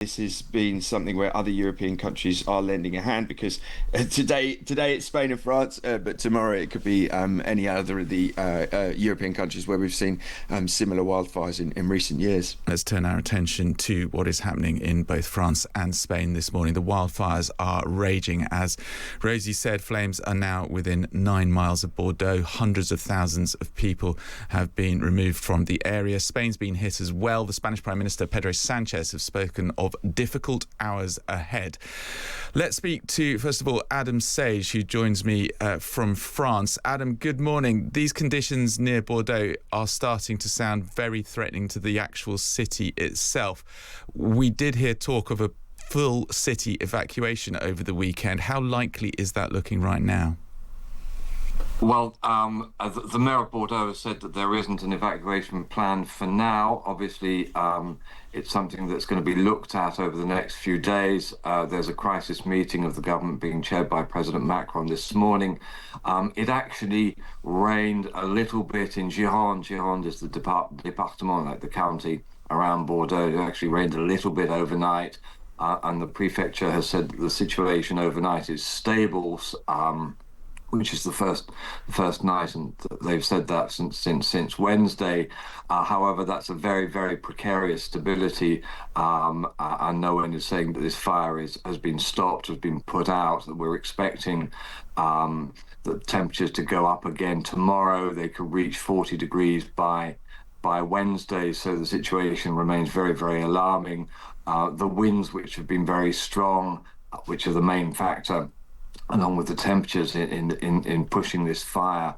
This has been something where other European countries are lending a hand because today it's Spain and France, but tomorrow it could be any other of the European countries where we've seen similar wildfires in recent years. Let's turn our attention to what is happening in both France and Spain this morning. The wildfires are raging. As Rosie said, flames are now within 9 miles of Bordeaux. Hundreds of thousands of people have been removed from the area. Spain's been hit as well. The Spanish Prime Minister Pedro Sanchez has spoken of difficult hours ahead. Let's speak to, first of all, Adam Sage, who joins me from France. Adam, good morning. These conditions near Bordeaux are starting to sound very threatening to the actual city itself. We did hear talk of a full city evacuation over the weekend. How likely is that looking right now? Well, the mayor of Bordeaux has said that there isn't an evacuation plan for now. Obviously, it's something that's going to be looked at over the next few days. There's a crisis meeting of the government being chaired by President Macron this morning. It actually rained a little bit in Gironde. Gironde is the département, like the county around Bordeaux. It actually rained a little bit overnight, and the prefecture has said that the situation overnight is stable. Which is the first night, and they've said that since Wednesday. However, that's a very, very precarious stability, and no one is saying that this fire has been stopped, has been put out. That we're expecting the temperatures to go up again tomorrow. They could reach 40 degrees by Wednesday, so the situation remains very, very alarming. The winds, which have been very strong, which are the main factor, along with the temperatures in pushing this fire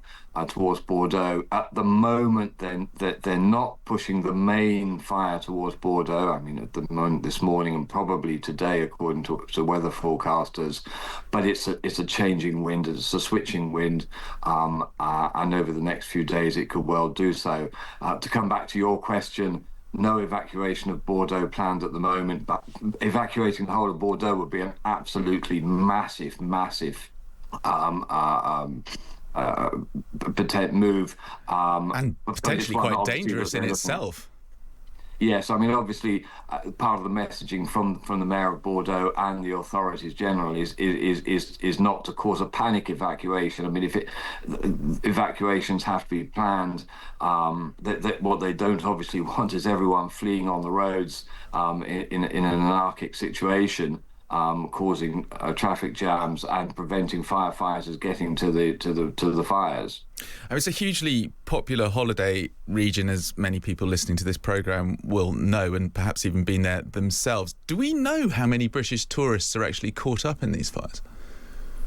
towards Bordeaux. At the moment, then, they're not pushing the main fire towards Bordeaux. I mean, at the moment, this morning and probably today, according to weather forecasters. But it's a changing wind. It's a switching wind, and over the next few days, it could well do so. To come back to your question, no evacuation of Bordeaux planned at the moment, but evacuating the whole of Bordeaux would be an absolutely massive move. And potentially quite dangerous in itself. Yes, I mean, obviously, part of the messaging from the mayor of Bordeaux and the authorities generally is not to cause a panic evacuation. I mean, if evacuations have to be planned, what they don't obviously want is everyone fleeing on the roads in an anarchic situation, causing traffic jams and preventing firefighters getting to the fires. It's a hugely popular holiday region, as many people listening to this programme will know, and perhaps even been there themselves. Do we know how many British tourists are actually caught up in these fires?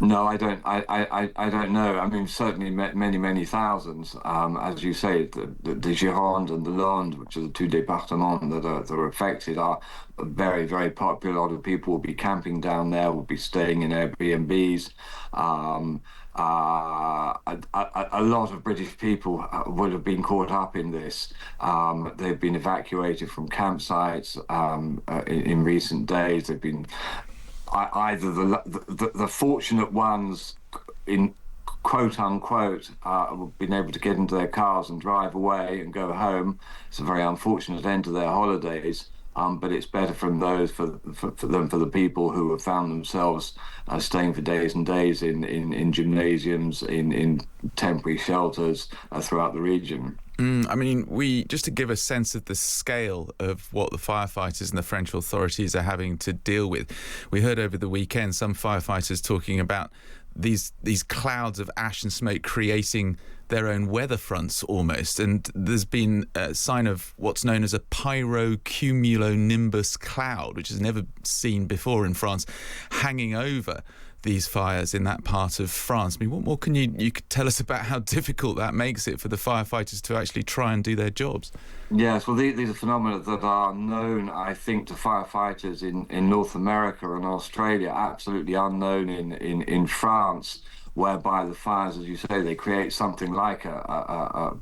No, I don't. I don't know. I mean, certainly many thousands. As you say, the Gironde and the Landes, which are the two départements that are affected, are very, very popular. A lot of people will be camping down there, will be staying in Airbnbs. A lot of British people would have been caught up in this. They've been evacuated from campsites in recent days. They've been either the fortunate ones, in quote unquote, have been able to get into their cars and drive away and go home. It's a very unfortunate end to their holidays. But it's better for the people who have found themselves staying for days and days in gymnasiums, in temporary shelters throughout the region. I mean, just to give a sense of the scale of what the firefighters and the French authorities are having to deal with, we heard over the weekend some firefighters talking about these clouds of ash and smoke creating their own weather fronts almost, and there's been a sign of what's known as a pyrocumulonimbus cloud, which is never seen before in France, hanging over these fires in that part of France. I mean, what more can you could tell us about how difficult that makes it for the firefighters to actually try and do their jobs? Yes, well, these are phenomena that are known, I think, to firefighters in North America and Australia, absolutely unknown in France, whereby the fires, as you say, they create something like a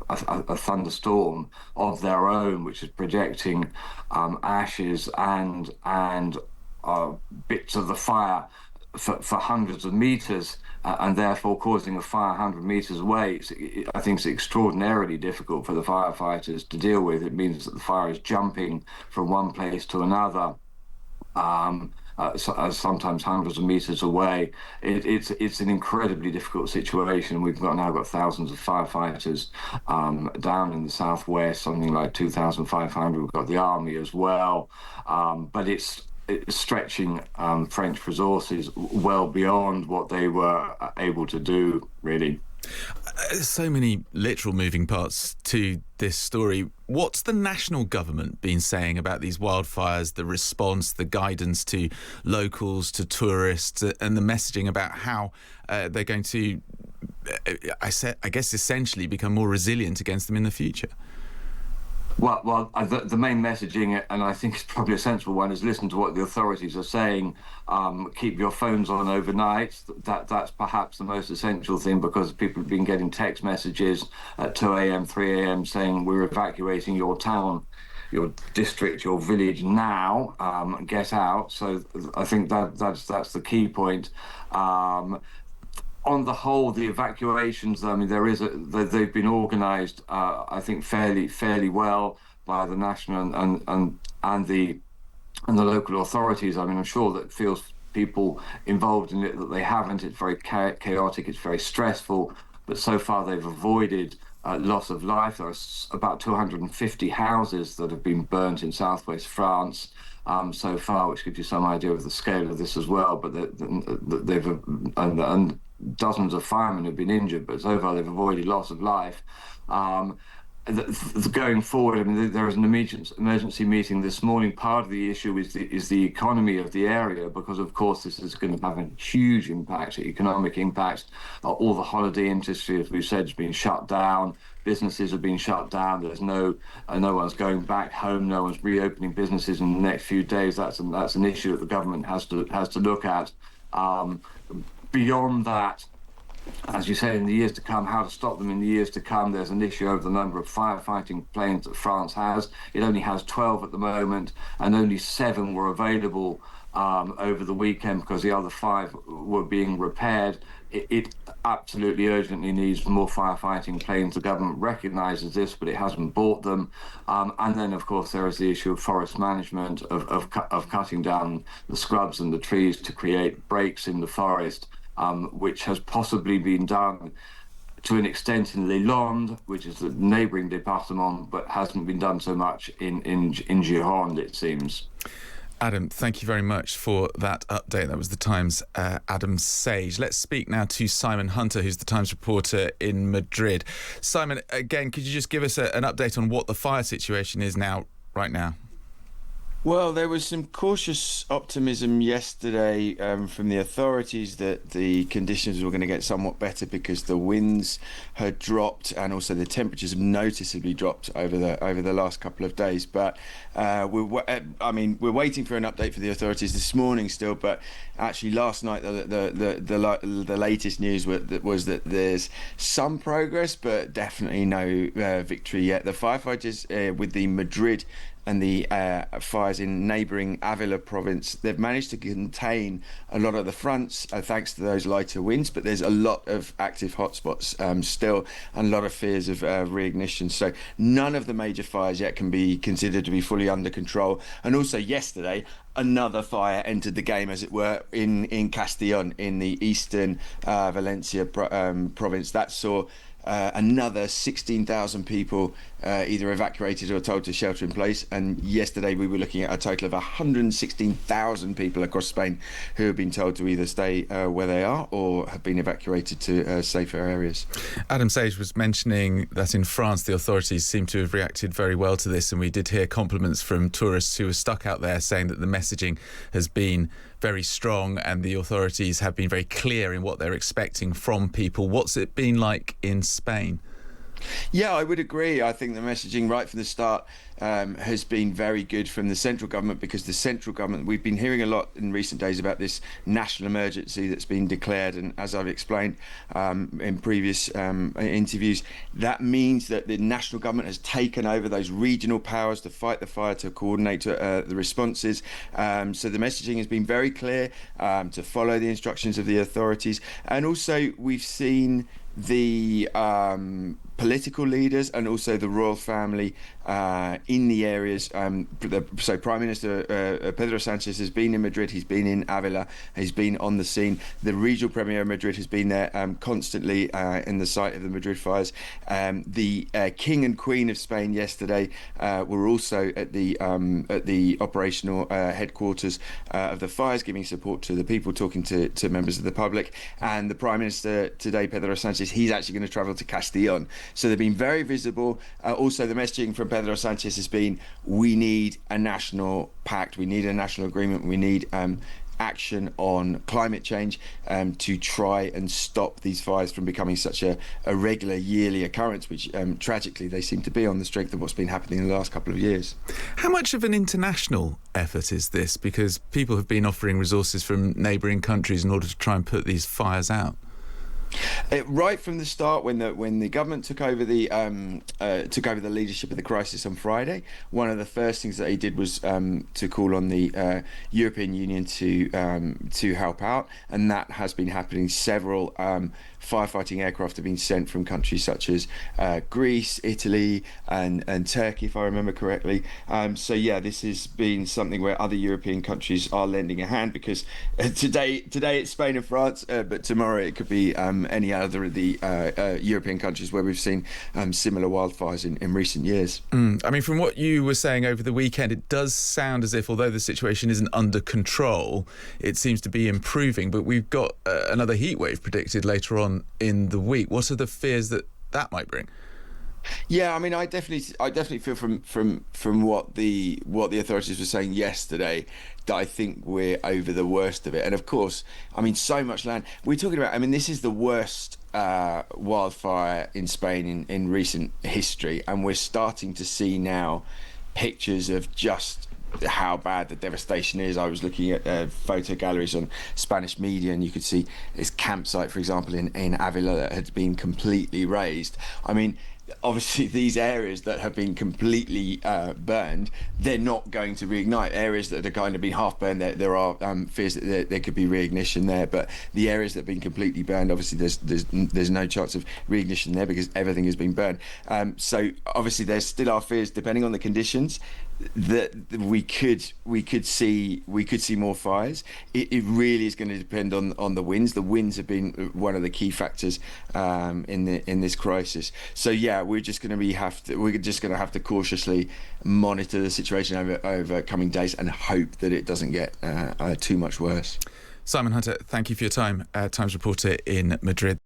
thunderstorm of their own, which is projecting ashes and bits of the fire for hundreds of meters, and therefore causing a fire 100 meters away. I think it's extraordinarily difficult for the firefighters to deal with. It means that the fire is jumping from one place to another. sometimes hundreds of meters away. It's an incredibly difficult situation. We've now got thousands of firefighters down in the southwest, something like 2,500. We've got the army as well, but it's stretching French resources well beyond what they were able to do, really. So many literal moving parts to this story. What's the national government been saying about these wildfires, the response, the guidance to locals, to tourists, and the messaging about how they're going to, I guess, essentially become more resilient against them in the future? The main messaging, and I think it's probably a sensible one, is listen to what the authorities are saying. Keep your phones on overnight. That's perhaps the most essential thing, because people have been getting text messages at 2 a.m., 3 a.m. saying we're evacuating your town, your district, your village now. Get out. So I think that's the key point. On the whole, the evacuations, I mean, they've been organised, I think, fairly well by the national and the local authorities. I mean, I'm sure that feels people involved in it that they haven't. It's very chaotic. It's very stressful. But so far, they've avoided loss of life. There are about 250 houses that have been burnt in southwest France so far, which gives you some idea of the scale of this as well. But they've and dozens of firemen have been injured, but so far they've avoided loss of life. Going forward, I mean, there is an emergency meeting this morning. Part of the issue is the economy of the area, because of course this is going to have a huge impact, economic impact. All the holiday industry, as we've said, has been shut down. Businesses have been shut down. There's no one's going back home. No one's reopening businesses in the next few days. That's an issue that the government has to look at. Beyond that, as you say, in the years to come, how to stop them in the years to come, there's an issue over the number of firefighting planes that France has. It only has 12 at the moment, and only 7 were available over the weekend because the other 5 were being repaired. It absolutely urgently needs more firefighting planes. The government recognises this, but it hasn't bought them. And then, of course, there is the issue of forest management, of cutting down the scrubs and the trees to create breaks in the forest, which has possibly been done to an extent in Les Landes, which is the neighbouring département, but hasn't been done so much in Gironde, it seems. Adam, thank you very much for that update. That was the Times' Adam Sage. Let's speak now to Simon Hunter, who's the Times reporter in Madrid. Simon, again, could you just give us an update on what the fire situation is right now? Well, there was some cautious optimism yesterday from the authorities that the conditions were going to get somewhat better because the winds had dropped and also the temperatures have noticeably dropped over the last couple of days. But we're waiting for an update for the authorities this morning still. But actually, last night the latest news was that there's some progress, but definitely no victory yet. The firefighters with the Madrid and the fires in neighbouring Abell province, they've managed to contain a lot of the fronts thanks to those lighter winds, but there's a lot of active hotspots still and a lot of fears of reignition. So none of the major fires yet can be considered to be fully under control. And also yesterday, another fire entered the game, as it were, in Castellón, in the eastern Valencia province. That saw another 16,000 people either evacuated or told to shelter in place. And yesterday we were looking at a total of 116,000 people across Spain who have been told to either stay where they are or have been evacuated to safer areas. Adam Sage was mentioning that in France the authorities seem to have reacted very well to this, and we did hear compliments from tourists who were stuck out there saying that the messaging has been very strong and the authorities have been very clear in what they're expecting from people. What's it been like in Spain? Yeah, I would agree. I think the messaging right from the start has been very good from the central government, because the central government, we've been hearing a lot in recent days about this national emergency that's been declared, and as I've explained in previous interviews, that means that the national government has taken over those regional powers to fight the fire, to coordinate the responses. So the messaging has been very clear, to follow the instructions of the authorities. And also we've seen the political leaders and also the royal family in the areas. So Prime Minister Pedro Sanchez has been in Madrid, he's been in Avila, he's been on the scene. The regional premier of Madrid has been there constantly in the site of the Madrid fires. The King and Queen of Spain yesterday were also at the operational headquarters of the fires, giving support to the people, talking to members of the public. And the Prime Minister today, Pedro Sanchez, he's actually going to travel to Castellón. So they've been very visible. Also, the messaging from Pedro Sanchez has been, we need a national pact, we need a national agreement, we need action on climate change to try and stop these fires from becoming such a regular yearly occurrence, which tragically they seem to be on the strength of what's been happening in the last couple of years. How much of an international effort is this? Because people have been offering resources from neighbouring countries in order to try and put these fires out. Right from the start, when the government took over the leadership of the crisis on Friday, one of the first things that he did was to call on the European Union to help out, and that has been happening. Several firefighting aircraft have been sent from countries such as Greece, Italy, and Turkey, if I remember correctly. So yeah, this has been something where other European countries are lending a hand, because today it's Spain and France, but tomorrow it could be any other of the European countries where we've seen similar wildfires in recent years. I mean, from what you were saying over the weekend, it does sound as if, although the situation isn't under control, it seems to be improving. But we've got another heat wave predicted later on in the week. What are the fears that might bring? Yeah, I mean, I definitely feel from what the authorities were saying yesterday that I think we're over the worst of it. And of course, I mean, so much land we're talking about. I mean, this is the worst wildfire in Spain in recent history, and we're starting to see now pictures of just how bad the devastation is. I was looking at photo galleries on Spanish media, and you could see this campsite, for example, in Avila that had been completely razed. I mean, obviously these areas that have been completely burned, they're not going to reignite. Areas that are kind of been half burned, there are fears that there could be reignition there, but the areas that have been completely burned, obviously there's no chance of reignition there because everything has been burned. So obviously there still are fears, depending on the conditions, that we could see more fires. It really is going to depend on the winds. The winds have been one of the key factors in this crisis. So yeah, we're just going to have to cautiously monitor the situation over coming days and hope that it doesn't get too much worse. Simon Hunter, thank you for your time. Times reporter in Madrid.